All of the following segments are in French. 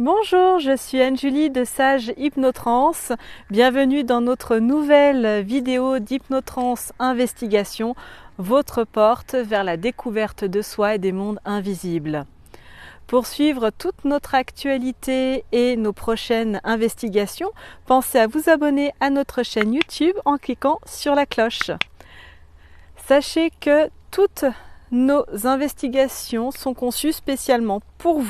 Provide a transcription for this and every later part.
Bonjour, je suis Anne-Julie de Sage Hypnotrance. Bienvenue dans notre nouvelle vidéo d'Hypnotrance Investigation, votre porte vers la découverte de soi et des mondes invisibles. Pour suivre toute notre actualité et nos prochaines investigations, pensez à vous abonner à notre chaîne YouTube en cliquant sur la cloche. Sachez que toutes nos investigations sont conçues spécialement pour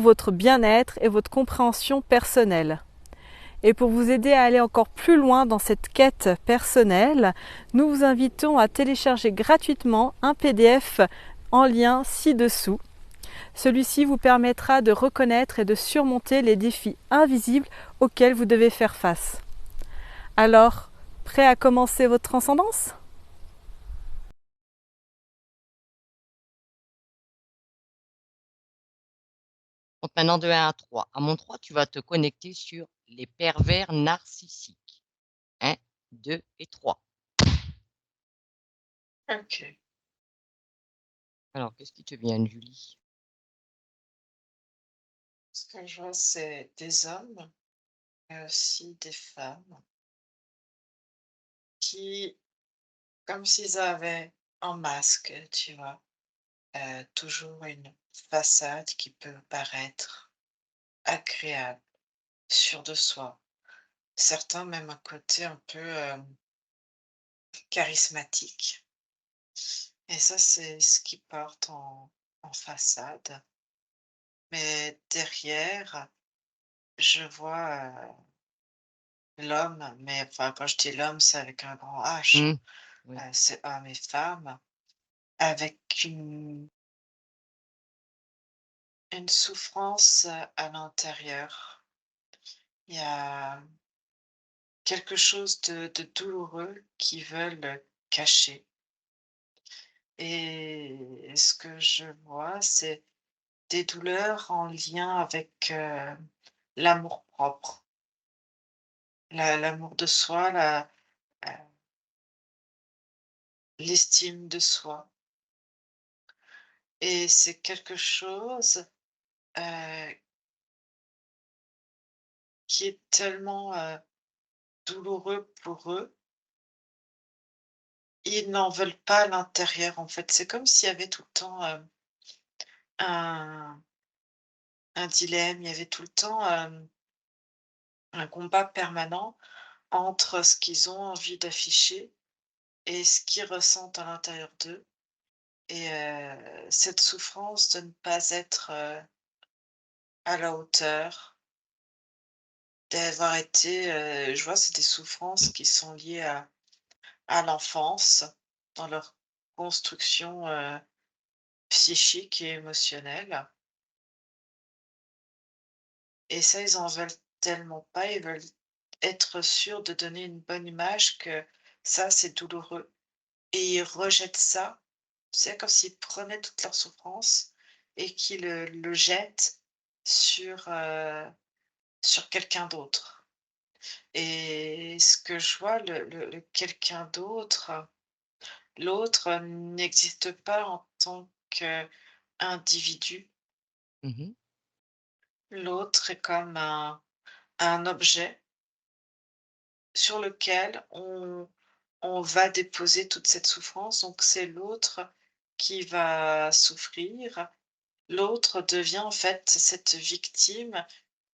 votre bien-être et votre compréhension personnelle. Et pour vous aider à aller encore plus loin dans cette quête personnelle, nous vous invitons à télécharger gratuitement un PDF en lien ci-dessous. Celui-ci vous permettra de reconnaître et de surmonter les défis invisibles auxquels vous devez faire face. Alors, prêt à commencer votre transcendance ? Compte maintenant de 1 à 3. À mon 3, tu vas te connecter sur les pervers narcissiques. 1, 2 et 3. OK. Alors, qu'est-ce qui te vient, Julie? Ce que je vois, c'est des hommes, mais aussi des femmes qui, comme s'ils avaient un masque, tu vois? Toujours une façade qui peut paraître agréable, sûre de soi. Certains même un côté un peu, charismatique et ça, c'est ce qu'ils portent en façade. Mais derrière, je vois, l'homme, mais enfin, quand je dis l'homme, c'est avec un grand H, Mmh. hein. Oui. C'est hommes et femmes avec une souffrance, à l'intérieur. Il y a quelque chose de douloureux qu'ils veulent cacher et ce que je vois, c'est des douleurs en lien avec, l'amour-propre, l'amour de soi, heu, l'estime de soi et c'est quelque chose, heu, qui est tellement, douloureux pour eux. Ils n'en veulent pas à l'intérieur, en fait. C'est comme s'il y avait tout le temps, un un dilemme, il y avait tout le temps, un combat permanent entre ce qu'ils ont envie d'afficher et ce qu'ils ressentent à l'intérieur d'eux et cette souffrance de ne pas être, à la hauteur, d'avoir été, je vois, c'est des souffrances qui sont liées à l'enfance, dans leur construction, psychique et émotionnelle et ça, ils en veulent tellement pas, ils veulent être sûrs de donner une bonne image que ça, c'est douloureux et ils rejettent ça. C'est comme s'ils prenaient toute leur souffrance et qu'ils le jettent sur quelqu'un d'autre et ce que je vois, le quelqu'un d'autre, l'autre n'existe pas en tant qu'individu. Mmh. L'autre est comme un objet sur lequel on va déposer toute cette souffrance, donc c'est l'autre qui va souffrir. L'autre devient en fait cette victime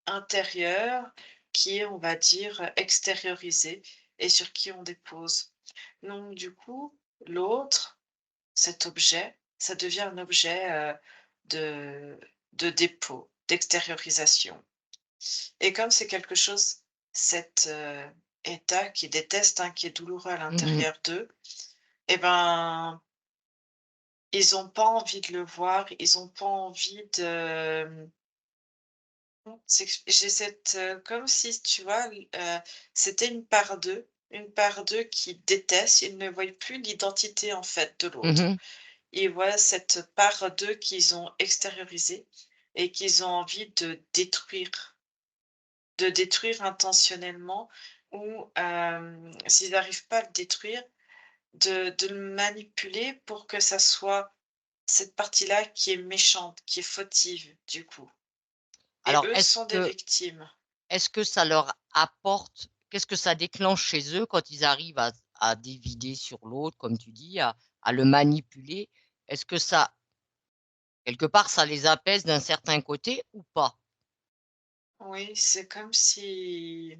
intérieure qui est, on va dire, extériorisée et sur qui on dépose. Donc du coup, l'autre, cet objet, ça devient un objet, de dépôt, d'extériorisation. Et comme c'est quelque chose, cet, état qu'ils détestent, hein, qui est douloureux à Mmh. l'intérieur d'eux, et ben, ils ont pas envie de le voir, ils ont pas envie de, j'ai cette, comme si tu vois, c'était une part d'eux qui déteste, ils ne voient plus l'identité, en fait, de l'autre. Mmh. Ils voient cette part d'eux qu'ils ont extériorisée et qu'ils ont envie de détruire intentionnellement ou s'ils n'arrivent pas à le détruire, de le manipuler pour que ça soit cette partie-là qui est méchante, qui est fautive du coup. Et Alors eux sont des victimes. est-ce que ça leur apporte qu'est-ce que ça déclenche chez eux quand ils arrivent à dévider sur l'autre, comme tu dis, à le manipuler? Est-ce que ça quelque part, ça les apaise d'un certain côté ou pas? Oui, c'est comme si,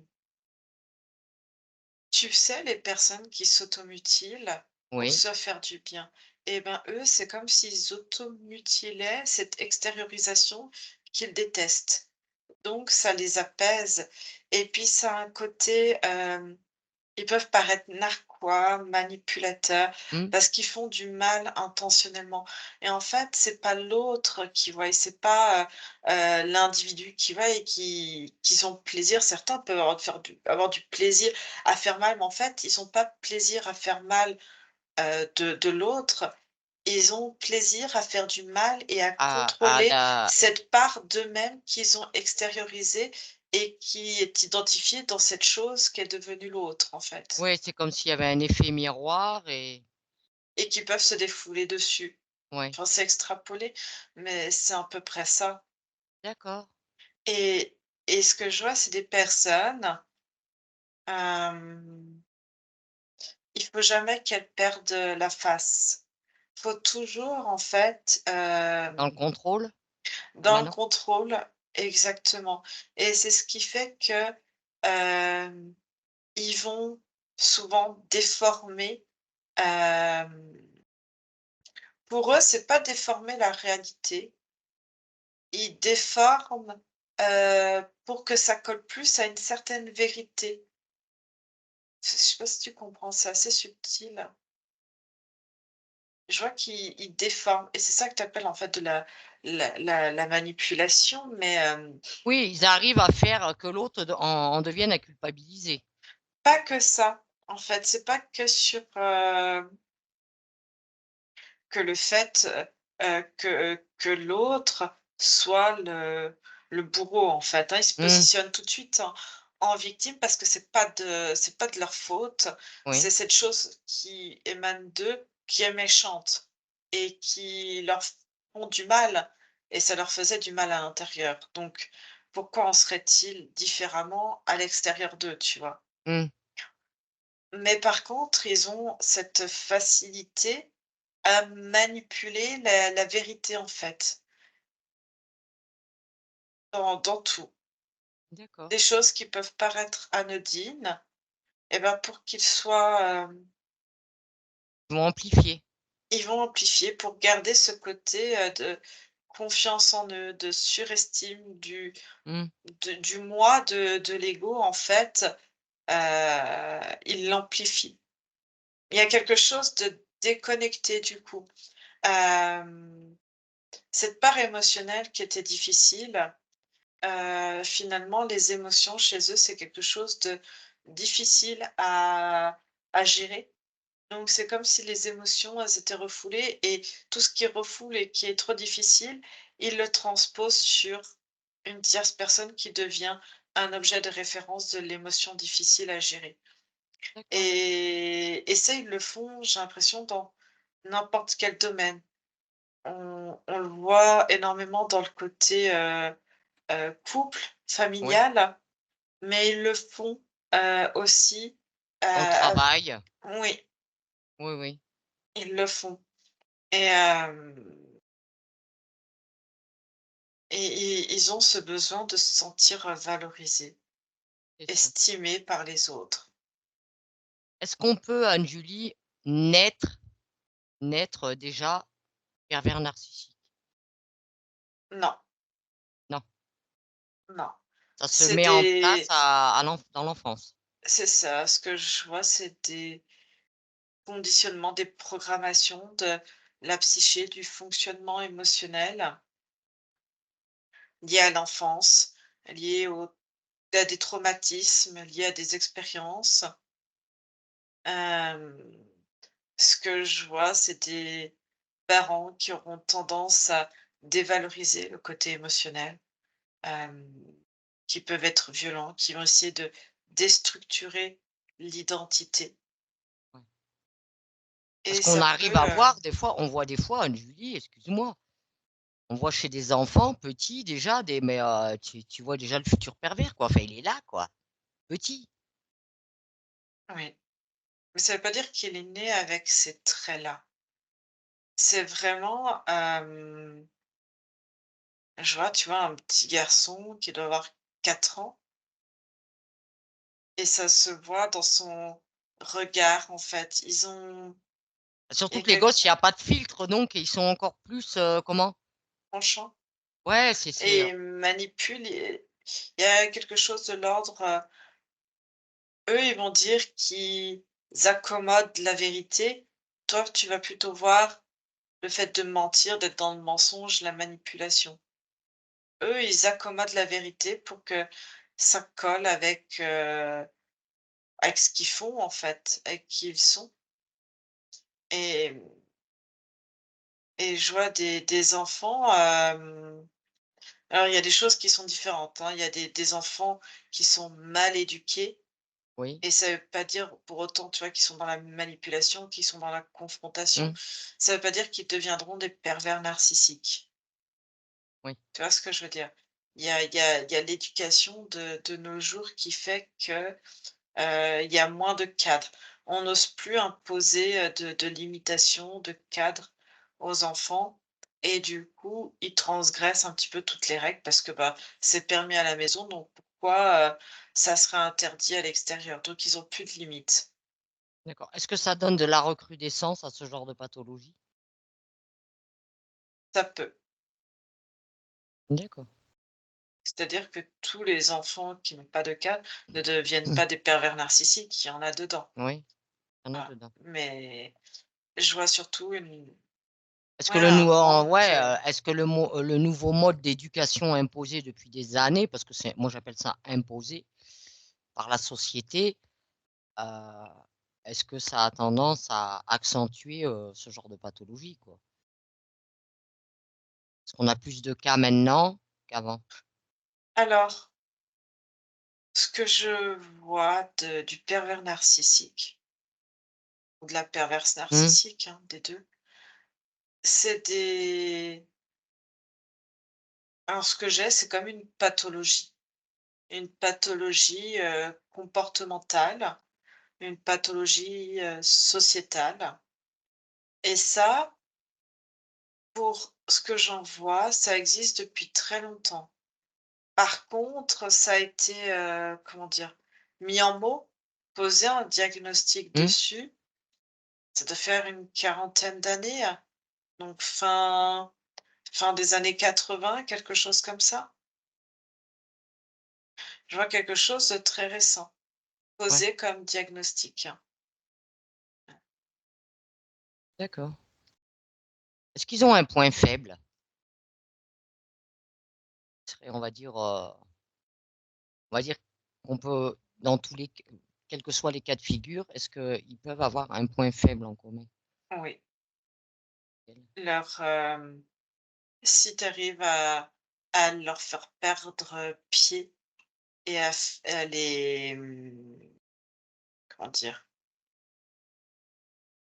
tu sais, les personnes qui s'automutilent pour Oui. se faire du bien, et ben, eux, c'est comme s'ils automutilaient cette extériorisation qu'ils détestent. Donc ça les apaise et puis ça a un côté, ils peuvent paraître narquois, manipulateurs, Mmh. parce qu'ils font du mal intentionnellement et en fait, c'est pas l'autre qui voit et c'est pas, l'individu qui va et qui ont plaisir. Certains peuvent avoir du plaisir à faire mal, mais en fait, ils ont pas plaisir à faire mal, de l'autre. Ils ont plaisir à faire du mal et à À contrôler la cette part d'eux-mêmes qu'ils ont extériorisée et qui est identifiée dans cette chose qui est devenue l'autre, en fait, ouais, c'est comme s'il y avait un effet miroir et et qui peuvent se défouler dessus. ouais, Enfin, c'est extrapolé, mais c'est à peu près ça d'accord. et ce que je vois, c'est des personnes, hem, il faut jamais qu'elles perdent, la face. Faut toujours, en fait, Dans le contrôle, dans le permanent? contrôle, exactement et c'est ce qui fait que, hem, ils vont souvent déformer, hem, pour eux, c'est pas déformer la réalité, ils déforment, pour que ça colle plus à une certaine vérité. Je sais pas si tu comprends, c'est assez subtil. Je vois qu'ils déforment et c'est ça que tu appelles, en fait, de la manipulation, mais Oui, ils arrivent à faire que l'autre en devienne à culpabiliser. pas que ça, en fait. C'est pas que sur, que le fait, que l'autre soit le bourreau, en fait, hein. Ils se Mmh, positionnent tout de suite en victime parce que c'est pas de leur faute. C'est oui, cette chose qui émane d'eux, qui est méchante et qui leur font du mal et ça leur faisait du mal à l'intérieur. Donc pourquoi en serait-il différemment à l'extérieur d'eux, tu vois? mmh, Mais par contre, ils ont cette facilité à manipuler la vérité, en fait, dans tout. d'accord. Des choses qui peuvent paraître anodines et ben, pour qu'ils soient, Ils vont amplifier. ils vont amplifier pour garder ce côté, de confiance en eux, de surestime Mmh, du moi, de l'ego, en fait, ils l'amplifient. Il y a quelque chose de déconnecté, du coup. Hem, cette part émotionnelle qui était difficile. Finalement, les émotions chez eux, c'est quelque chose de difficile à gérer. Donc c'est comme si les émotions, elles étaient refoulées et tout ce qui refoule et qui est trop difficile, ils le transposent sur une tierce personne qui devient un objet de référence de l'émotion difficile à gérer. d'accord. Et ça, ils le font, j'ai l'impression, dans n'importe quel domaine. On le voit énormément dans le côté, couple, Oui, familial, mais ils le font, aussi, dans le av travail, oui, oui, oui, ils le font et ils ont ce besoin de se sentir, valorisés, c'est ça. estimés par les autres. Est-ce qu'on peut, Anne-Julie, naître déjà pervers narcissique? Non, Non, non, ça se c'est met en place des à dans l'enfance? c'est ça, ce que je vois, c'est des conditionnements, des programmations de la psyché, du fonctionnement émotionnel liés à l'enfance, liés à des traumatismes, liés à des expériences. Hem, ce que je vois, c'est des parents qui auront tendance à dévaloriser le côté émotionnel, hem, qui peuvent être violents, qui vont essayer de déstructurer l'identité Ouais. Parce et qu'on ça arrive peut, à voir des fois on voit des fois, Anne-Julie, excuse-moi, On voit chez des enfants petits déjà, mais tu vois déjà le futur pervers, quoi. Enfin, il est là, quoi, petit. Oui. Mais ça veut pas dire qu'il est né avec ces traits-là. C'est vraiment, je vois, tu vois, un petit garçon qui doit avoir 4 ans et ça se voit dans son regard, en fait. Il y Surtout a que les quelque gosses, il y a pas de filtre, donc ils sont encore plus, comment? penchant Ouais, c'est, et ils manipulent et il y a quelque chose de l'ordre, eux, ils vont dire qu'ils accommodent la vérité. Toi, tu vas plutôt voir le fait de mentir, d'être dans le mensonge, la manipulation. Eux, ils accommodent la vérité pour que ça colle avec ce qu'ils font, en fait, avec qui ils sont et je vois des enfants, alors il y a des choses qui sont différentes, hein. Il y a des enfants qui sont mal éduqués oui. et ça veut pas dire pour autant, tu vois, qu'ils sont dans la manipulation, qu'ils sont dans la confrontation. Mmh, Ça veut pas dire qu'ils deviendront des pervers narcissiques. oui. Tu vois ce que je veux dire? Il y a l'éducation de nos jours qui fait que, il y a moins de cadres. On n'ose plus imposer, de limitations, de cadres aux enfants et du coup, ils transgressent un petit peu toutes les règles parce que, bah, c'est permis à la maison, donc pourquoi, ça serait interdit à l'extérieur? Donc ils ont plus de limites. D'accord. Est-ce que ça donne de la recrudescence à ce genre de pathologie? Ça peut. D'accord. C'est-à-dire que tous les enfants qui n'ont pas de cadre ne deviennent pas des pervers narcissiques, il y en a dedans. Oui, il y en a Voilà. dedans. Mais je vois surtout Est-ce que ouais, le un nou manque, ouais, est-ce que le nouveau mode d'éducation imposé depuis des années, parce que c'est moi j'appelle ça imposé par la société, heu, est-ce que ça a tendance à accentuer, ce genre de pathologie, quoi? Est-ce qu'on a plus de cas maintenant qu'avant? alors, ce que je vois du pervers narcissique ou de la perverse Mmh, narcissique, hein, des 2, c'est des alors ce que j'ai, c'est comme une pathologie, comportementale, une pathologie, sociétale et ça, pour ce que j'en vois, ça existe depuis très longtemps. Par contre, ça a été, comment dire? Mis en mots, posé un diagnostic mmh, dessus, ça doit faire une quarantaine d'années, donc fin des années 80, quelque chose comme ça. Je vois quelque chose de très récent, ouais, posé comme diagnostic. d'accord. Est-ce qu'ils ont un point faible? Serait on va dire qu'on peut dans tous les c quels que soient les cas de figure, est-ce qu'ils peuvent avoir un point faible en commun? Oui, leur, si tu arrives à leur faire perdre, pied et à les, comment dire?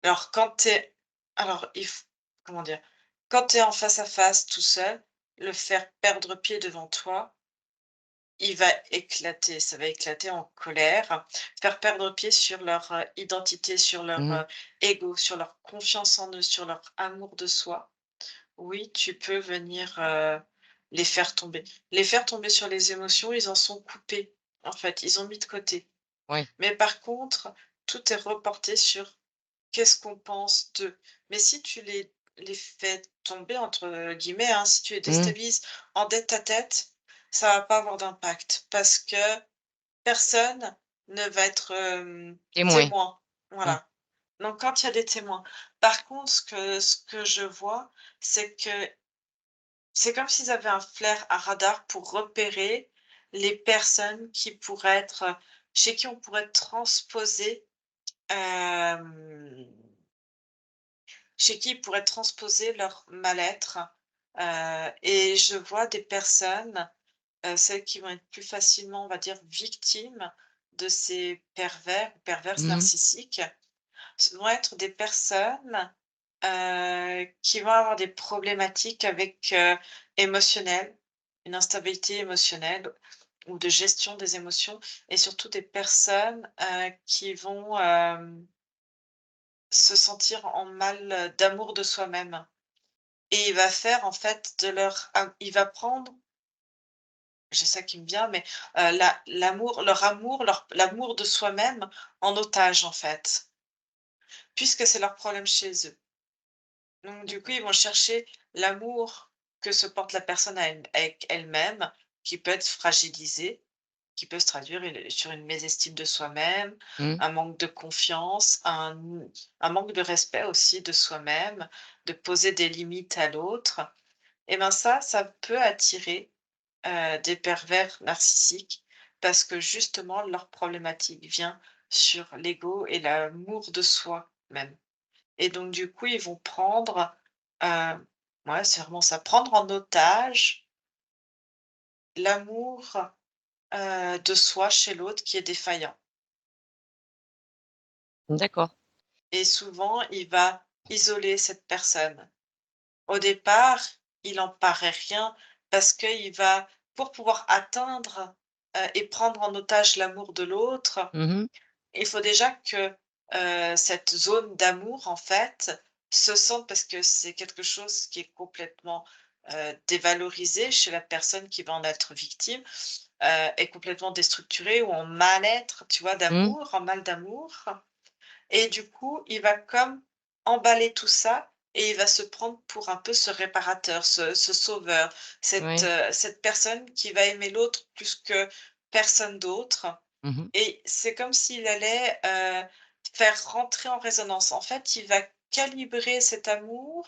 Alors quand tu es alors il f comment dire? Quand tu es en face à face tout seul, le faire perdre pied devant toi, il va éclater, ça va éclater en colère, faire perdre pied sur leur, identité, sur leur, Mmh, ego, sur leur confiance en eux, sur leur amour de soi. Oui, tu peux venir, les faire tomber. Les faire tomber sur les émotions, ils en sont coupés, en fait, ils ont mis de côté. oui, Mais par contre, tout est reporté sur qu'est-ce qu'on pense d'eux? Mais si tu les fais «tomber» entre guillemets, hein, si tu les mmh, déstabilises en tête-à-tête, ça va pas avoir d'impact parce que personne ne va être, témoin, témoin. oui, Voilà. Donc quand il y a des témoins. Par contre, ce que je vois, c'est que c'est comme s'ils avaient un flair à radar pour repérer les personnes qui pourraient être, chez qui on pourrait transposer, hem chez qui ils pourraient transposer leur mal-être, et je vois des personnes, celles qui vont être plus facilement, on va dire, victimes de ces pervers ou perverses mmh, narcissiques, ce vont être des personnes, qui vont avoir des problématiques avec, émotionnelles, une instabilité émotionnelle ou de gestion des émotions et surtout des personnes, qui vont, se sentir en mal d'amour de soi-même et il va faire en fait de leur il va prendre j'ai ça qui me vient, mais l'amour de soi-même en otage, en fait, puisque c'est leur problème chez eux. Donc du coup, D'accord. ils vont chercher l'amour que se porte la personne avec elle-même, qui peut être fragilisée, qui peut se traduire sur une mésestime de soi-même, Mmh. un manque de confiance, un manque de respect aussi de soi-même, de poser des limites à l'autre. Et ben ça peut attirer des pervers narcissiques parce que justement leur problématique vient sur l'ego et l'amour de soi même et donc du coup, ils vont prendre, ouais, c'est vraiment ça, prendre en otage l'amour, de soi chez l'autre qui est défaillant D'accord. et souvent, il va isoler cette personne. Au départ, il en paraît rien parce qu'il va pour pouvoir atteindre, et prendre en otage l'amour de l'autre, Mmh. il faut déjà que, cette zone d'amour, en fait, se sente parce que c'est quelque chose qui est complètement, dévalorisé chez la personne qui va en être victime, est complètement déstructurée ou en mal-être, tu vois, Mmh. d'amour, en mal d'amour et du coup, il va comme emballer tout ça et il va se prendre pour un peu ce réparateur, ce sauveur, Ouais. cette personne qui va aimer l'autre plus que personne d'autre Mmh. et c'est comme s'il allait, faire rentrer en résonance. En fait, il va calibrer cet amour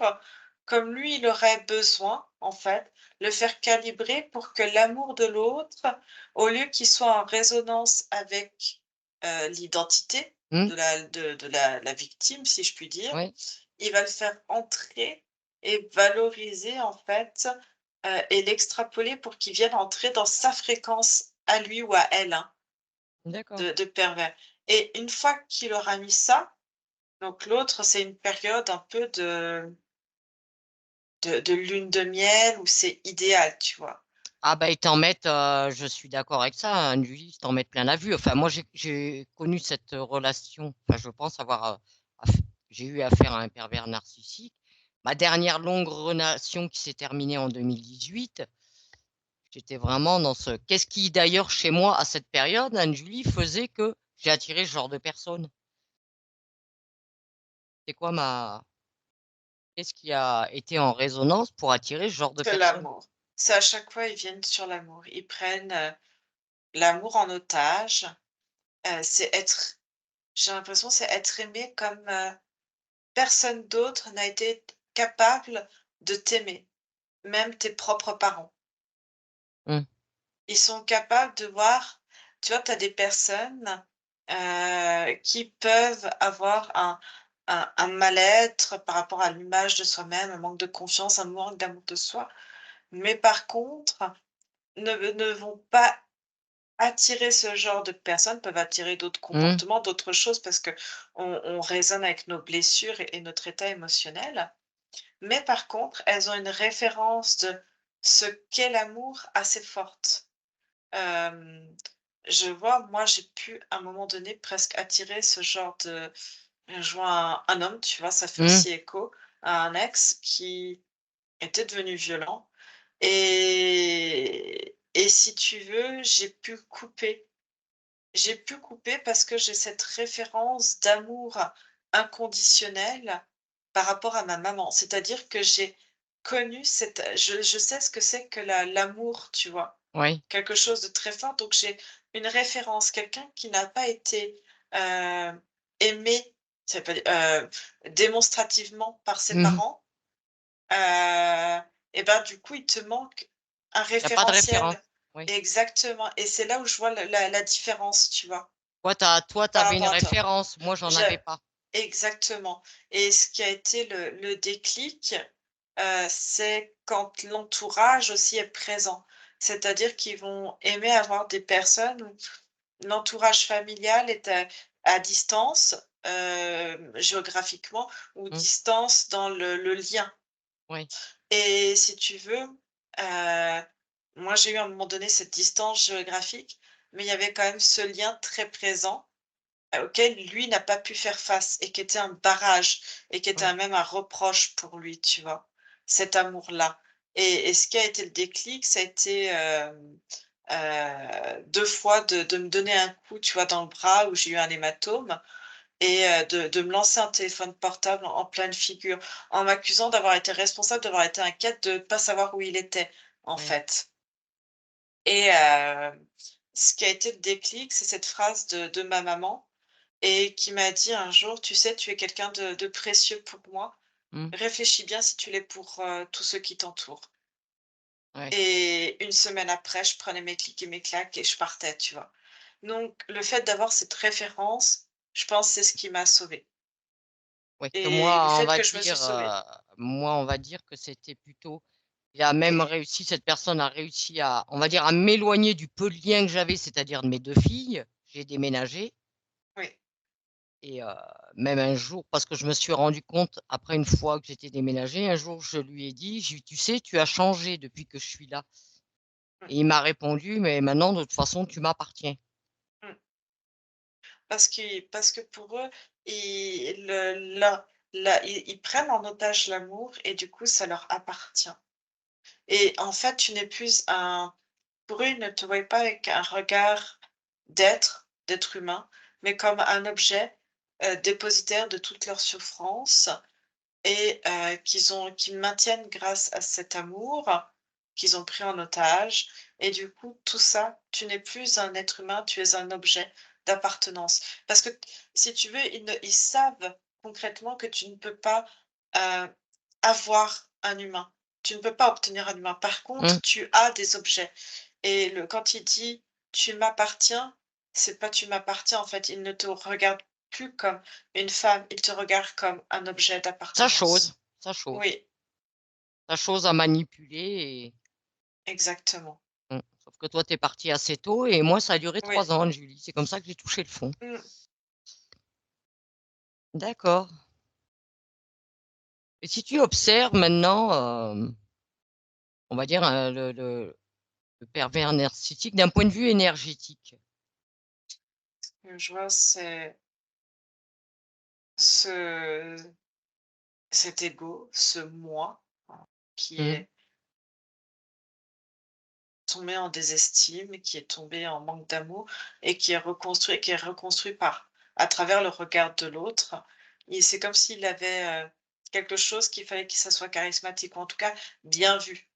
comme lui, il aurait besoin, en fait, le faire calibrer pour que l'amour de l'autre, au lieu qu'il soit en résonance avec, l'identité Mmh. de la victime, si je puis dire, Ouais. il va le faire entrer et valoriser, en fait, et l'extrapoler pour qu'il vienne entrer dans sa fréquence à lui ou à elle, hein D'accord. de pervers et une fois qu'il aura mis ça, donc l'autre, c'est une période un peu de lune de miel où c'est idéal, tu vois? Ah bah, ils t'en mettent, je suis d'accord avec ça, hein, Julie, ils t'en mettent plein la vue. Enfin, moi, j'ai connu cette, relation, enfin, je pense avoir, aff j'ai eu affaire à un pervers narcissique. Ma dernière longue relation qui s'est terminée en 2018, j'étais vraiment dans ce qu'est-ce qui d'ailleurs chez moi à cette période, Anne-Julie, faisait que j'ai attiré ce genre de personnes? C'est quoi ma qu'est-ce qui a été en résonance pour attirer ce genre de C'est personnes? l'amour. C'est à chaque fois, ils viennent sur l'amour. Ils prennent, l'amour en otage, c'est être j'ai l'impression, c'est être aimé comme, personne d'autre n'a été capable de t'aimer, même tes propres parents. Mmh. Ils sont capables de voir tu vois, tu as des personnes, qui peuvent avoir un mal-être par rapport à l'image de soi-même, un manque de confiance, un manque d'amour de soi, mais par contre, ne vont pas attirer ce genre de personnes, peuvent attirer d'autres Mmh. comportements, d'autres choses parce qu'on on résonne avec nos blessures et notre état émotionnel. Mais par contre, elles ont une référence de ce qu'est l'amour assez forte. Hem, je vois, moi, j'ai pu, à un moment donné, presque attirer ce genre de je vois un homme, tu vois? Ça fait Mmh. aussi écho à un ex qui était devenu violent et si tu veux, j'ai pu couper. J'ai pu couper parce que j'ai cette référence d'amour inconditionnel par rapport à ma maman. C'est-à-dire que j'ai connu cette je sais ce que c'est que l'amour, tu vois? Oui. Quelque chose de très fort, donc j'ai une référence, quelqu'un qui n'a pas été, heu, aimé, ça veut pas dire démonstrativement par ses Mmh. parents, et ben, du coup, il te manque un Il y a pas de référence. référentiel. Oui. Exactement et c'est là où je vois la différence, tu vois? Toi, tu Par avais une rapport à toi. référence, moi, j'en Je avais pas. exactement et ce qui a été le déclic, c'est quand l'entourage aussi est présent. C'est-à-dire qu'ils vont aimer avoir des personnes où l'entourage familial est à distance géographiquement ou Mmh. distance dans le lien. Oui, Et si tu veux, moi j'ai eu à un moment donné cette distance géographique, mais il y avait quand même ce lien très présent, auquel lui n'a pas pu faire face et qui était un barrage et qui était oui, même un reproche pour lui, tu vois? Cet amour-là et ce qui a été le déclic, ça a été, 2 fois de me donner un coup, tu vois, dans le bras où j'ai eu un hématome et de me lancer un téléphone portable en pleine figure, en m'accusant d'avoir été responsable, d'avoir été inquiète de ne pas savoir où il était, en oui. fait et ce qui a été le déclic, c'est cette phrase de ma maman et qui m'a dit un jour: «Tu sais, tu es quelqu'un de précieux pour moi. Mmh. Réfléchis bien si tu l'es pour, tous ceux qui t'entourent» Ouais. et une semaine après, je prenais mes clics et mes claques et je partais, tu vois? Donc le fait d'avoir cette référence, je pense, c'est ce qui m'a sauvée Ouais, que et le moi, fait que je me suis sauvée. on va dire que c'était plutôt il a même réussi cette personne a réussi à, on va dire, à m'éloigner du peu de lien que j'avais, c'est-à-dire de mes 2 filles. J'ai déménagé Oui, et même un jour parce que je me suis rendu compte après une fois que j'étais déménagée, un jour je lui ai dit, j'ai dit: «Tu sais, tu as changé depuis que je suis là» mmh, et il m'a répondu: «Mais maintenant de toute façon tu m'appartiens». mmh. Parce que pour eux, ils le leur la ils prennent en otage l'amour et du coup, ça leur appartient et en fait, tu n'es plus un pour eux, ils ne te voient pas avec un regard d'être humain, mais comme un objet, dépositaire de toutes leurs souffrances et qu'ils maintiennent grâce à cet amour qu'ils ont pris en otage et du coup, tout ça, tu n'es plus un être humain, tu es un objet d'appartenance. Parce que si tu veux, ils savent concrètement que tu ne peux pas, heu, avoir un humain. Tu ne peux pas obtenir un humain. Par Mmh. contre, tu as des objets et quand il dit: «Tu m'appartiens», c'est pas «tu m'appartiens», en fait, il ne te regarde plus comme une femme, il te regarde comme un objet Sa chose, d'appartenance. sa chose, Oui, sa chose à manipuler et exactement. sauf que toi tu es parti assez tôt et moi ça a duré Oui. 3 ans, Julie. C'est comme ça que j'ai touché le fond. Mmh. D'accord. Et si tu observes maintenant, on va dire, le pervers narcissique d'un point de vue énergétique. Je vois, c'est ce cet ego, ce moi, hein, qui Mmh. est tombé en désestime, qui est tombé en manque d'amour et qui est reconstruit par à travers le regard de l'autre et c'est comme s'il avait, quelque chose qu'il fallait que ça soit charismatique ou en tout cas bien vu.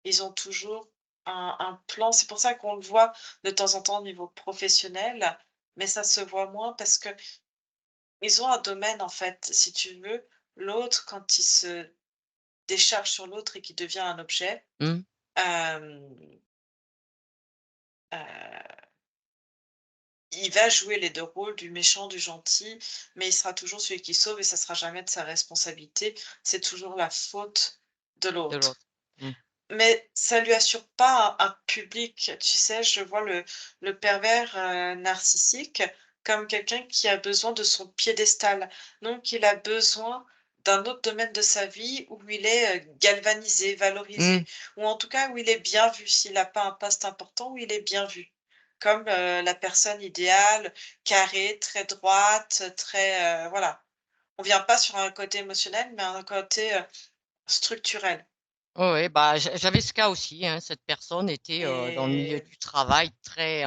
Ils ont toujours un plan, c'est pour ça qu'on le voit de temps en temps au niveau professionnel, mais ça se voit moins parce que ils ont un domaine en fait, si tu veux, l'autre quand il se décharge sur l'autre et qu'il devient un objet, Mmh. hem, il va jouer les 2 rôles du méchant, du gentil, mais il sera toujours celui qui sauve et ça sera jamais de sa responsabilité. C'est toujours la faute de De l'autre. l'autre. Mmh. Mais ça lui assure pas un public. Tu sais, je vois le pervers, narcissique comme quelqu'un qui a besoin de son piédestal. Donc il a besoin d'un autre domaine de sa vie où il est, galvanisé, Mmh. valorisé, ou en tout cas où il est bien vu. S'il n'a pas un poste important, où il est bien vu. Comme, la personne idéale, carrée, très droite, très, voilà. On vient pas sur un côté émotionnel, mais un côté, structurel Ouais, ouais, bah, j'avais ce cas aussi, hein. Cette personne était, dans le milieu et du travail très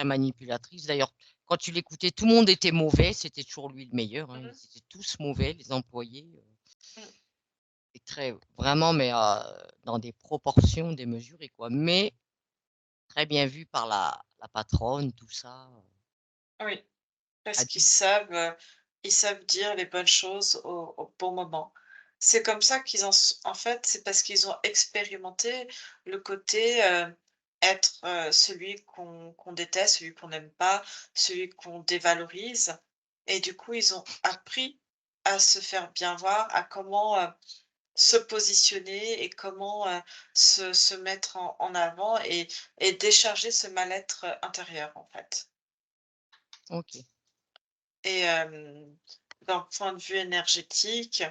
manipulatrice. D'ailleurs, quand tu l'écoutais, tout le monde était mauvais, c'était toujours lui le meilleur, hein. mmh Ils étaient tous mauvais, les employés, mmh. et très vraiment, mais dans des proportions démesurées, quoi. Mais très bien vu par la patronne, tout ça, Oui, parce qu'ils Adib. savent, ils savent dire les bonnes choses au bon moment. C'est comme ça qu'ils en fait, c'est parce qu'ils ont expérimenté le côté, être, celui qu'on déteste, celui qu'on n'aime pas, celui qu'on dévalorise et du coup, ils ont appris à se faire bien voir, à comment, se positionner et comment, se mettre en avant et décharger ce mal-être, intérieur, en fait. OK. Et d'un point de vue énergétique,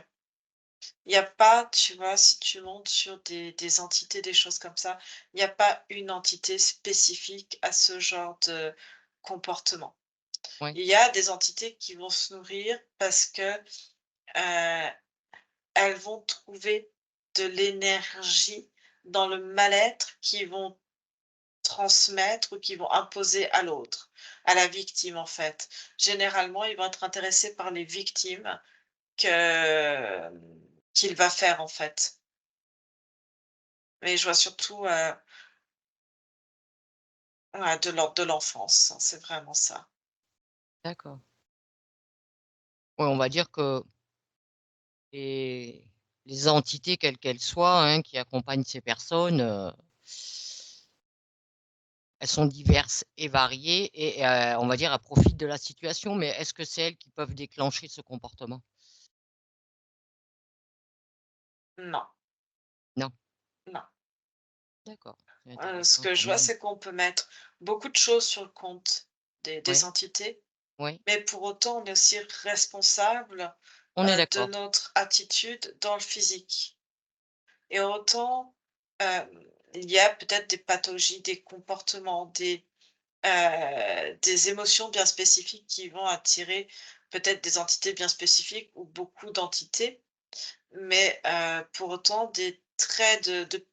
il y a pas, tu vois, si tu montes sur des entités, des choses comme ça, il y a pas une entité spécifique à ce genre de comportement. Ouais. Il y a des entités qui vont se nourrir parce que, elles vont trouver de l'énergie dans le mal-être qu'ils vont transmettre ou qu'ils vont imposer à l'autre, à la victime, en fait. Généralement, ils vont être intéressés par les victimes que qu'il va faire, en fait. Mais je vois surtout, ouais, de l'ordre de l'enfance, hein, c'est vraiment ça. D'accord. Ouais, on va dire que les les entités, quelles qu'elles soient, hein, qui accompagnent ces personnes, elles sont diverses et variées et on va dire, elles profitent de la situation, mais est-ce que c'est elles qui peuvent déclencher ce comportement? Non, Non? non. D'accord, c'est Ce intéressant que quand je vois, même. c'est qu'on peut mettre beaucoup de choses sur le compte des Oui, entités, oui, mais pour autant, on est aussi responsable, on est de d'accord. notre attitude dans le physique. Et autant, il y a peut-être des pathologies, des comportements, des émotions bien spécifiques qui vont attirer peut-être des entités bien spécifiques ou beaucoup d'entités, mais pour autant des traits de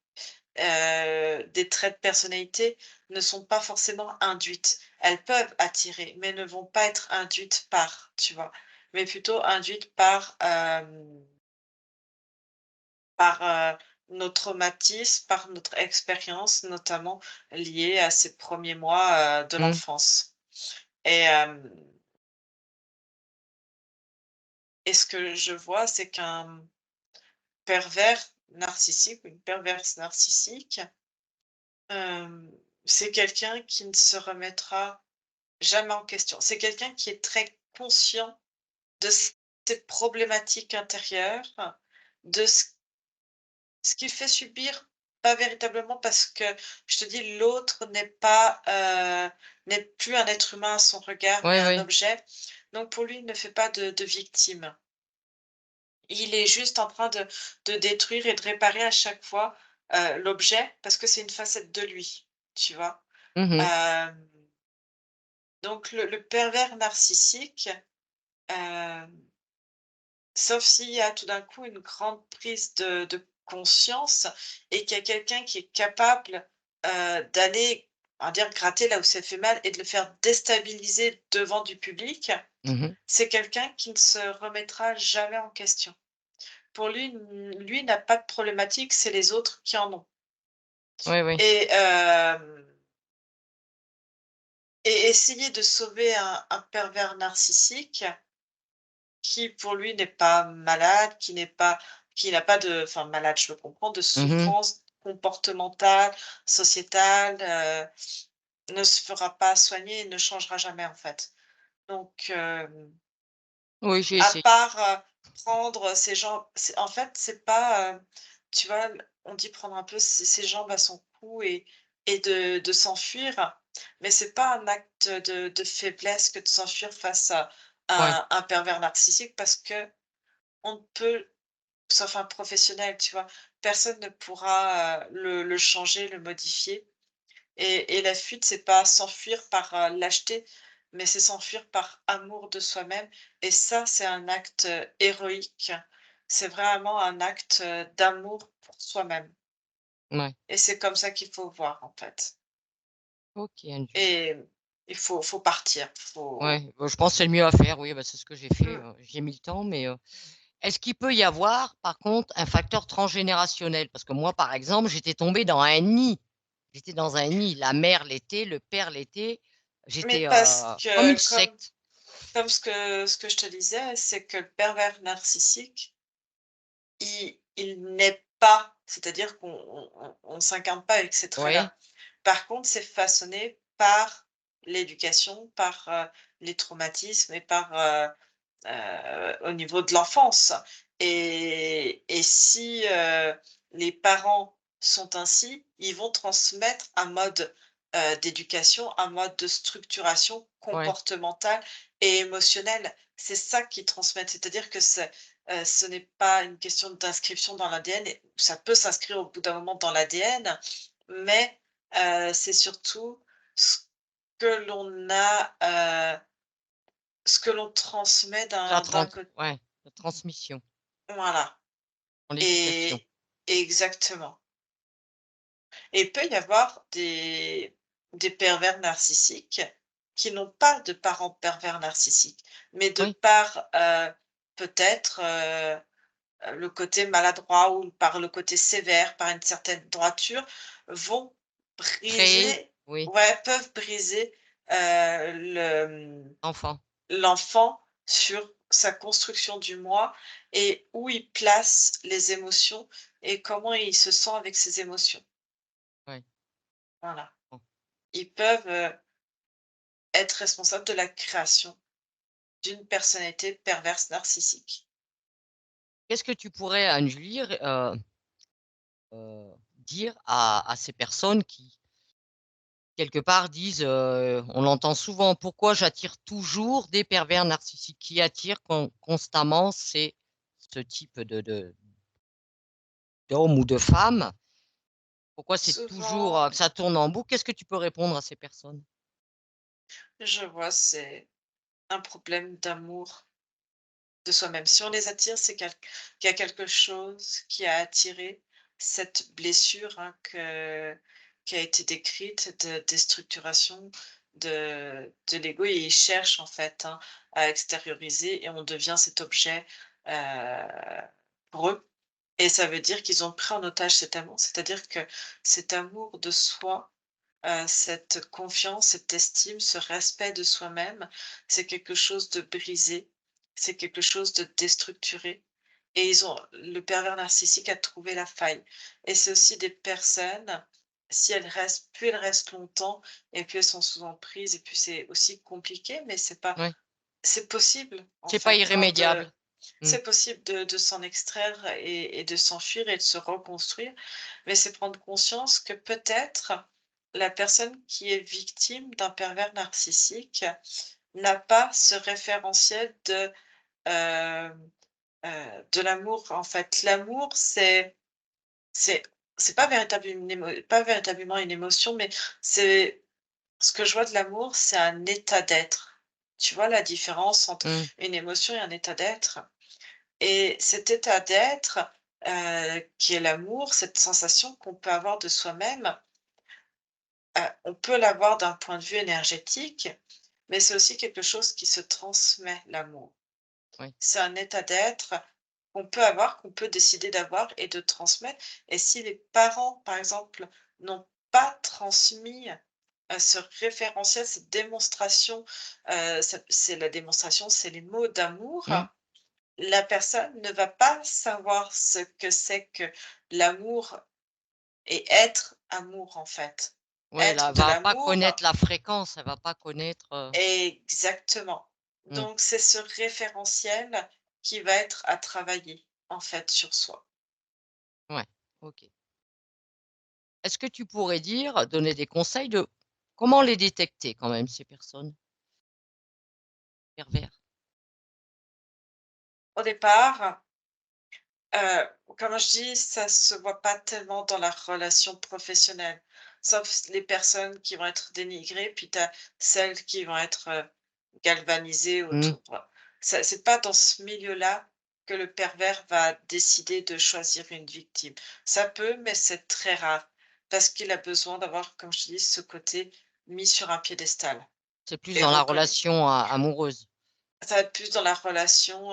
personnalité ne sont pas forcément induites. Elles peuvent attirer, mais ne vont pas être induites par, tu vois? Mais plutôt induites par, nos traumatismes, par notre expérience, notamment liée à ces premiers mois, de Mmh. l'enfance. Et ce que je vois, c'est qu'un pervers narcissique ou une perverse narcissique, hem, c'est quelqu'un qui ne se remettra jamais en question. C'est quelqu'un qui est très conscient de ses problématiques intérieures, de ce qu'il fait subir, pas véritablement parce que je te dis l'autre n'est plus un être humain à son regard, mais Oui, un oui. objet. Donc pour lui, il ne fait pas de victime. Il est juste en train de détruire et de réparer à chaque fois, l'objet parce que c'est une facette de lui, tu vois? Mmh mh. Hem, donc le pervers narcissique, hem, sauf s'il y a tout d'un coup une grande prise de conscience et qu'il y a quelqu'un qui est capable, d'aller, on va dire, gratter là où ça fait mal et de le faire déstabiliser devant du public, Mmh. c'est quelqu'un qui ne se remettra jamais en question. Pour lui, lui n'a pas de problématique, c'est les autres qui en ont. Oui, oui. Et essayer de sauver un pervers narcissique qui, pour lui, n'est pas malade, qui n'a pas de enfin malade, je le comprends, de Mmh mh. souffrance comportementale, sociétale, ne se fera pas soigner et ne changera jamais, en fait. Donc Oui, j'ai à essayé. part, prendre ses jambes c'est en fait, c'est pas, tu vois, on dit prendre un peu ses jambes à son cou et de s'enfuir, mais c'est pas un acte de faiblesse que de s'enfuir face Ouais. à un pervers narcissique parce que on ne peut sauf un professionnel, tu vois? Personne ne pourra, le changer, le modifier. Et la fuite, c'est pas s'enfuir par, lâcheté, mais c'est s'enfuir par amour de soi-même et ça, c'est un acte, héroïque. C'est vraiment un acte, d'amour pour soi-même Ouais. et c'est comme ça qu'il faut voir, en fait. OK, Angie. Et il faut partir, faut Ouais, bah, je pense que c'est le mieux à faire, oui, bah, c'est ce que j'ai fait, mmh, j'ai mis le temps, mais est-ce qu'il peut y avoir, par contre, un facteur transgénérationnel? Parce que moi, par exemple, j'étais tombée dans un nid. J'étais dans un nid. La mère l'était, le père l'était. mais J'étais, parce comme une que secte. comme ce que je te disais, c'est que le pervers narcissique, il n'est pas, c'est-à-dire qu'on on s'incarne pas avec ces Oui. traits-là. Par contre, c'est façonné par l'éducation, par, les traumatismes et par, au niveau de l'enfance et si, les parents sont ainsi, ils vont transmettre un mode d'éducation, un mode de structuration Ouais, comportementale et émotionnelle. C'est ça qu'ils transmettent, c'est-à-dire que ce n'est pas une question d'inscription dans l'ADN et ça peut s'inscrire au bout d'un moment dans l'ADN, mais c'est surtout ce que l'on a, ce que l'on transmet la d'un tran côté. ouais, la transmission Voilà, dans l'éducation. et exactement. Et il peut y avoir des pervers narcissiques qui n'ont pas de parents pervers narcissiques, mais de Oui, par, peut-être, le côté maladroit ou par le côté sévère, par une certaine droiture, vont créer, briser, oui, ouais, peuvent briser, enfant, l'enfant sur sa construction du moi et où il place les émotions et comment il se sent avec ses émotions. ouais, Voilà. bon. Ils peuvent, être responsables de la création d'une personnalité perverse narcissique. Qu'est-ce que tu pourrais, Anne-Julie, dire à ces personnes qui, quelque part, disent, on l'entend souvent: «Pourquoi j'attire toujours des pervers narcissiques?» Qui attirent constamment ce type d'homme ou de femme? Pourquoi c'est toujours, Souvent, que ça tourne en boucle? Qu'est-ce que tu peux répondre à ces personnes? je vois, c'est un problème d'amour de soi-même. Si on les attire, c'est qu'il y a quelque chose qui a attiré cette blessure, hein, qui a été décrite de déstructuration de l'ego et ils cherchent en fait, hein, à extérioriser et on devient cet objet, heu, pour eux. Et ça veut dire qu'ils ont pris en otage cet amour, c'est-à-dire que cet amour de soi, cette confiance, cette estime, ce respect de soi-même, c'est quelque chose de brisé, c'est quelque chose de déstructuré et ils ont le pervers narcissique a trouvé la faille et c'est aussi des personnes, si elles restent plus elles restent longtemps et plus elles sont sous emprise et puis c'est aussi compliqué, mais Ouais, c'est possible en c'est pas fait, hein, de irrémédiable. Mmh, c'est possible de s'en extraire et de s'enfuir et de se reconstruire, mais c'est prendre conscience que peut-être la personne qui est victime d'un pervers narcissique n'a pas ce référentiel de l'amour, en fait. L'amour, c'est c'est pas véritablement une émotion, mais c'est ce que je vois de l'amour, c'est un état d'être. Tu vois la différence entre mmh, une émotion et un état d'être? Et cet état d'être, qui est l'amour, cette sensation qu'on peut avoir de soi-même, on peut l'avoir d'un point de vue énergétique, mais c'est aussi quelque chose qui se transmet, l'amour. ouais, C'est un état d'être qu'on peut avoir, qu'on peut décider d'avoir et de transmettre et si les parents, par exemple, n'ont pas transmis, ce référentiel, cette démonstration, c'est la démonstration, c'est les mots d'amour. mmh. La personne ne va pas savoir ce que c'est que l'amour et être amour, en fait. Ouais, elle Être de va pas l'amour connaître la fréquence, elle va pas connaître, exactement. mmh, Donc c'est ce référentiel qui va être à travailler, en fait, sur soi. ouais, OK. Est-ce que tu pourrais donner des conseils de comment les détecter quand même, ces personnes pervers? Au départ, comme je dis, ça se voit pas tellement dans la relation professionnelle, sauf les personnes qui vont être dénigrées, puis tu as celles qui vont être, galvanisées Mmh, autour. Ça c'est pas dans ce milieu-là que le pervers va décider de choisir une victime. Ça peut, mais c'est très rare, parce qu'il a besoin d'avoir, comme je te dis, ce côté mis sur un piédestal c'est plus et dans la reconnu. relation a amoureuse. Ça va être plus dans la relation,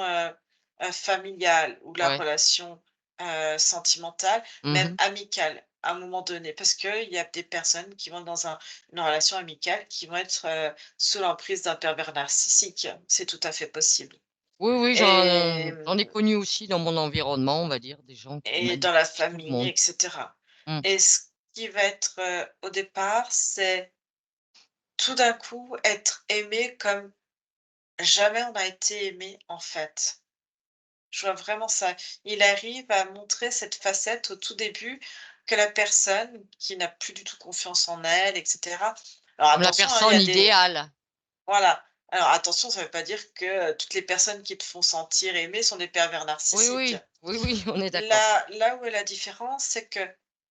familiale ou la Ouais. relation, sentimentale, Mmh même mh. amicale, à un moment donné. Parce qu'il y a des personnes qui vont dans une relation amicale qui vont être, sous l'emprise d'un pervers narcissique. C'est tout à fait possible Oui, oui, et j'en ai connu aussi dans mon environnement, on va dire, des gens qui dans la manipulent tout le famille monde. et cetera Mmh. et ce qui va être, au départ, c'est tout d'un coup être aimé comme jamais on a été aimé, en fait. Je vois vraiment ça. Il arrive à montrer cette facette au tout début, que la personne qui n'a plus du tout confiance en elle, et cetera. Alors Comme la attention, hein, il y personne a des idéale. voilà. Alors attention, ça ne veut pas dire que, toutes les personnes qui te font sentir aimé sont des pervers Oui, narcissiques. oui, oui, oui, on est d'accord. Là où est la différence, c'est que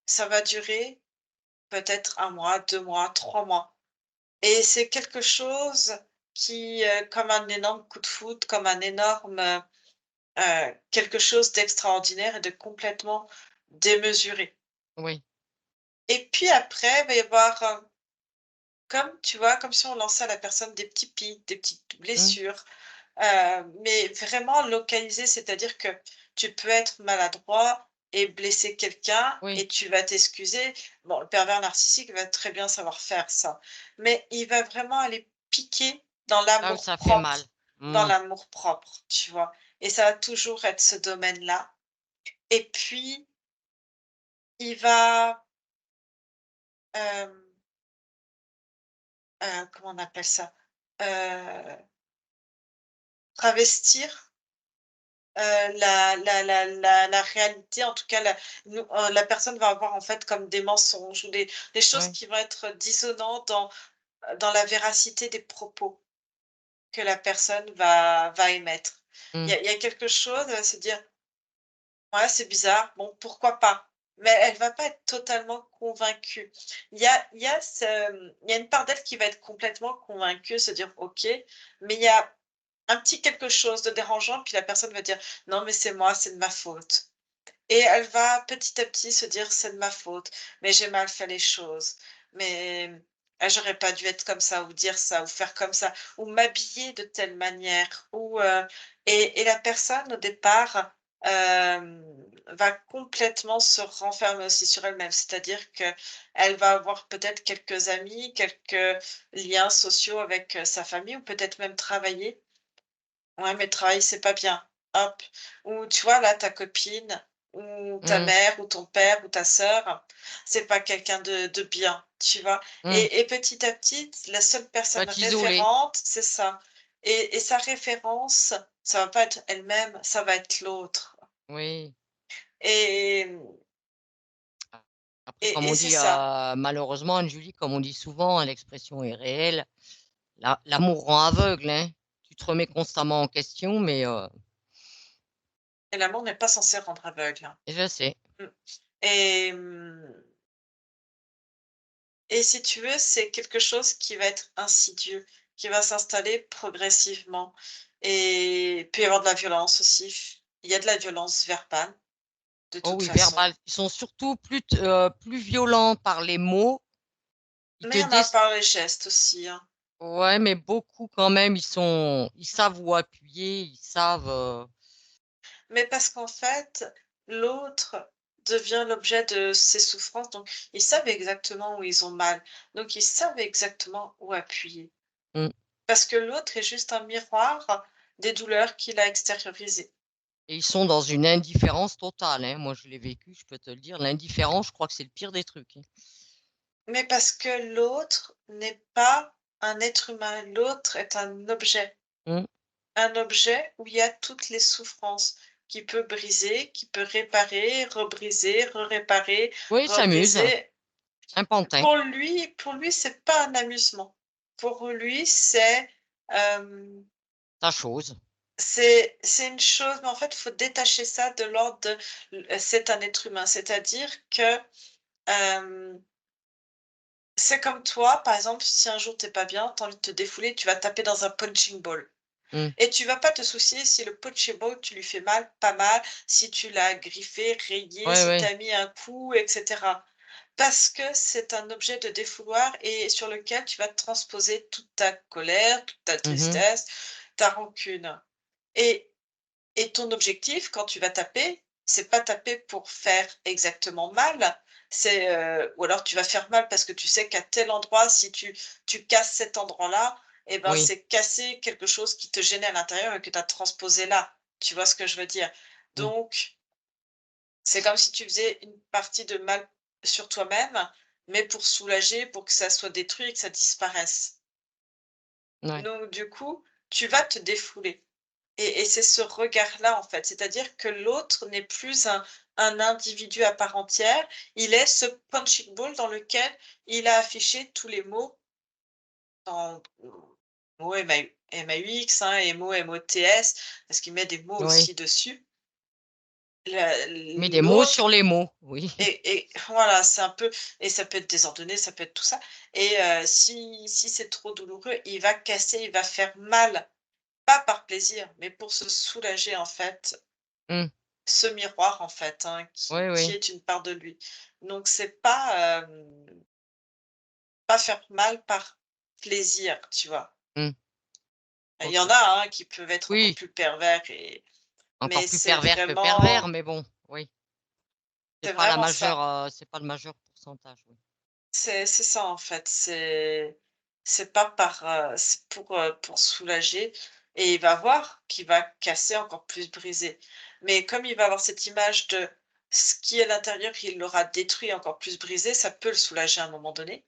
ça va durer peut-être 1 mois, 2 mois, 3 mois et c'est quelque chose qui, comme un énorme coup de foudre, comme un énorme, quelque chose d'extraordinaire et de complètement démesuré Oui. et puis après, il va y avoir, comme tu vois, comme si on lançait à la personne des petits pics, des petites Mmh. blessures, mais vraiment localisées. C'est-à-dire que tu peux être maladroit et blesser quelqu'un Oui, et tu vas t'excuser. Bon, le pervers narcissique va très bien savoir faire ça, mais il va vraiment aller piquer dans là où ça fait mal. dans Mmh. l'amour-propre, tu vois? Et ça va toujours être ce domaine-là et puis il va, hem, comment on appelle ça? Heu, travestir la réalité, en tout cas la personne va avoir en fait comme des mensonges ou des choses Oui. qui vont être dissonantes dans la véracité des propos que la personne va émettre. Mmh. Il y a quelque chose, elle va se dire: «Ouais, c'est bizarre, bon, pourquoi pas?» mais elle va pas être totalement convaincue. Il y a une part d'elle qui va être complètement convaincue, se dire: «OK», mais il y a un petit quelque chose de dérangeant, puis la personne va dire: «Non, mais c'est moi, c'est de ma faute». Et elle va petit à petit se dire: «C'est de ma faute, mais j'ai mal fait les choses, mais j'aurais pas dû être comme ça ou dire ça ou faire comme ça ou m'habiller de telle manière» ou et la personne au départ, va complètement se renfermer aussi sur elle-même. C'est-à-dire qu'elle va avoir peut-être quelques amis, quelques liens sociaux avec, sa famille ou peut-être même travailler. Ouais, mais le travail, c'est pas bien. Hop. Ou tu vois, là, ta copine ou ta Mmh. mère ou ton père ou ta sœur, c'est pas quelqu'un de bien, tu vois? Mmh. Et petit à petit, la seule Va personne t'isoler. référente, c'est ça. Et sa référence, ça va pas être elle-même, ça va être l'autre. Oui. Et Après, comme et on c'est dit, ça. malheureusement, Anne-Julie, comme on dit souvent, hein, l'expression est réelle, l'amour rend aveugle, hein. Tu te remets constamment en question, mais Et l'amour n'est pas censé rendre aveugle, hein. je sais. Mmh. Et et si tu veux, c'est quelque chose qui va être insidieux, qui va s'installer progressivement et il peut y avoir de la violence aussi. Il y a de la violence verbale, de Oh toute oui, façon. verbal. Ils sont surtout plus violents par les mots. Ils Mais te il y en a dis par les gestes aussi, hein. ouais, mais beaucoup quand même, ils savent où appuyer, ils savent, Mais parce qu'en fait, l'autre devient l'objet de ses souffrances, donc ils savent exactement où ils ont mal, donc ils savent exactement où appuyer. mmh Parce que l'autre est juste un miroir des douleurs qu'il a extériorisées. et ils sont dans une indifférence totale, hein. Moi, je l'ai vécu, je peux te le dire. L'indifférence, je crois que c'est le pire des trucs, hein. Mais parce que l'autre n'est pas un être humain, l'autre est un objet. Mmh. Un objet où il y a toutes les souffrances, qui peut briser, qui peut réparer, rebriser, re-réparer, Oui, il s'amuse, rebriser. un pantin. Pour lui, c'est pas un amusement. Pour lui, Ta chose. c'est une chose, mais en fait, il faut détacher ça de l'ordre de c'est un être humain. C'est-à-dire que, hem c'est comme toi, par exemple, si un jour t'es pas bien, tu as envie de te défouler, tu vas taper dans un punching ball Mmh. et tu vas pas te soucier si le punching ball, tu lui fais mal, pas mal, si tu l'as griffé, rayé, Ouais, si tu ouais. as mis un coup et cetera. Parce que c'est un objet de défouloir et sur lequel tu vas transposer toute ta colère, toute ta Mmh. tristesse, ta rancune et ton objectif quand tu vas taper, c'est pas taper pour faire exactement mal, ou alors tu vas faire mal parce que tu sais qu'à tel endroit, si tu casses cet endroit-là et ben, Oui. c'est casser quelque chose qui te gênait à l'intérieur et que tu as transposé là. Tu vois ce que je veux dire? Mmh. Donc, c'est comme si tu faisais une partie de mal sur toi-même, mais pour soulager, pour que ça soit détruit et que ça disparaisse. Ouais. Donc du coup, tu vas te défouler. Et c'est ce regard-là, en fait, c'est-à-dire que l'autre n'est plus un individu à part entière. Il est ce punching ball dans lequel il a affiché tous les mots en mots MAUX, hein, et mots MOTS, parce qu'il met des mots Oui. aussi dessus. Mais des mots L'autre sur les mots, oui. et voilà, c'est un peu et ça peut être désordonné, ça peut être tout ça et si c'est trop douloureux, il va casser, il va faire mal, pas par plaisir, mais pour se soulager, en fait, Mmh. ce miroir, en fait, hein, Oui, qui oui. est une part de lui. Donc c'est pas faire mal par plaisir, tu vois? Mmh. Il y en OK. a, hein, qui peuvent être encore Oui, plus pervers encore mais plus pervers que pervers, mais bon, oui. c'est vraiment ça. C'est pas le majeur pourcentage, oui. C'est ça, en fait, c'est pas c'est pour soulager et il va voir qu'il va casser, encore plus briser. Mais comme il va avoir cette image de ce qui est à l'intérieur, il l'aura détruit, encore plus brisé, ça peut le soulager à un moment donné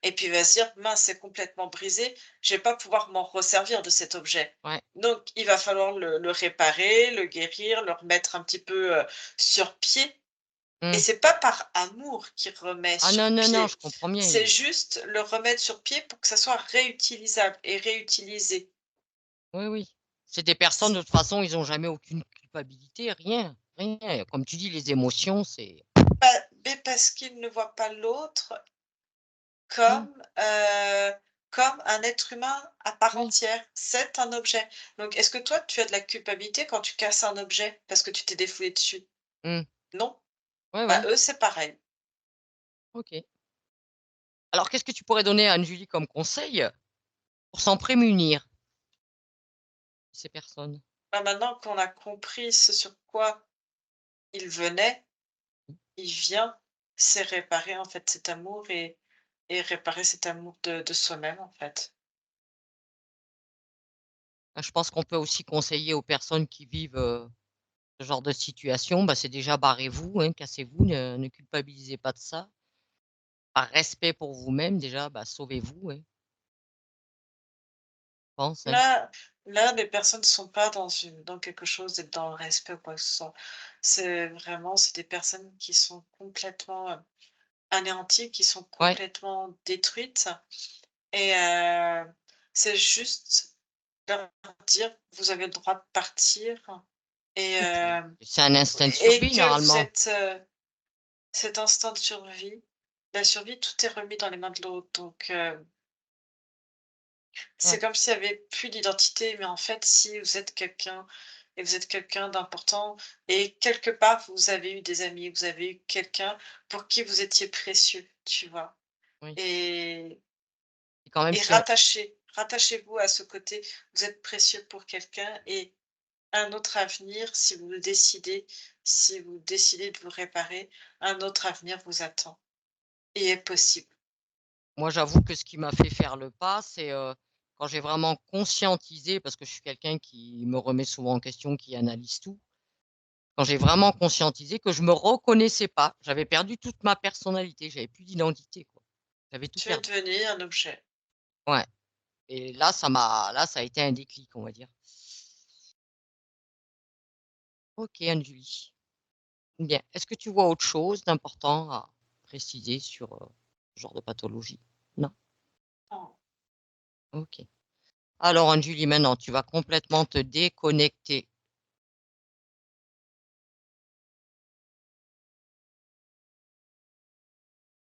et puis il va se dire: «Mince, c'est complètement brisé, je vais pas pouvoir m'en resservir de cet objet». Ouais. Donc il va falloir le réparer, le guérir, le remettre un petit peu, sur pied et Mmh. c'est pas par amour qu'il remet Ah sur non, non, non, je pied, comprends bien, c'est juste le remettre sur pied pour que ça soit réutilisable et réutilisé. oui, oui. C'est des personnes, de toute façon, ils ont jamais aucune culpabilité, rien, rien. Comme tu dis, les émotions, c'est Mais parce qu'ils ne voient pas l'autre mmh, comme, comme un être humain à part oui, entière. C'est un objet. Donc est-ce que toi, tu as de la culpabilité quand tu casses un objet parce que tu t'es défoulé dessus? mmh, Non? ouais, Bah, ouais, eux, c'est pareil. OK. Alors qu'est-ce que tu pourrais donner à Anne-Julie comme conseil pour s'en prémunir, ces personnes? Bah, maintenant qu'on a compris ce sur quoi il venait, Mmh. il vient, c'est réparer, en fait, cet amour et réparer cet amour de soi-même, en fait. Bah, je pense qu'on peut aussi conseiller aux personnes qui vivent, ce genre de situation, bah, c'est déjà barrez-vous, hein, cassez-vous, ne culpabilisez pas de ça. Par respect pour vous-même déjà, bah, sauvez-vous, hein, je pense, hein. Là, les personnes ne sont pas dans quelque chose d'être dans le respect ou quoi que ce soit. C'est des personnes qui sont complètement, anéanties, qui sont Ouais, complètement détruites et c'est juste leur dire: «Vous avez le droit de partir» et et puis hem c'est un instinct de et survie que vous normalement. êtes, cet instinct de survie, la survie, tout est remis dans les mains de l'autre donc c'est Ouais, comme s'il y avait plus d'identité, mais en fait, si vous êtes quelqu'un et vous êtes quelqu'un d'important et quelque part, vous avez eu des amis, vous avez eu quelqu'un pour qui vous étiez précieux, tu vois? oui. Et Et quand même et si on rattachez-vous à ce côté, vous êtes précieux pour quelqu'un et un autre avenir, si vous décidez de vous réparer, un autre avenir vous attend et est possible. moi j'avoue que ce qui m'a fait faire le pas, c'est, quand j'ai vraiment conscientisé, parce que je suis quelqu'un qui me remet souvent en question, qui analyse tout. Quand j'ai vraiment conscientisé que je me reconnaissais pas, j'avais perdu toute ma personnalité, j'avais plus d'identité, quoi. J'avais tout Tu es perdu. devenu un objet. Ouais et là, ça a été un déclic, on va dire. OK Anne-Julie. Bien. Est-ce que tu vois autre chose d'important à préciser sur, ce genre de pathologie? Non? OK. Alors Anne-Julie, maintenant, tu vas complètement te déconnecter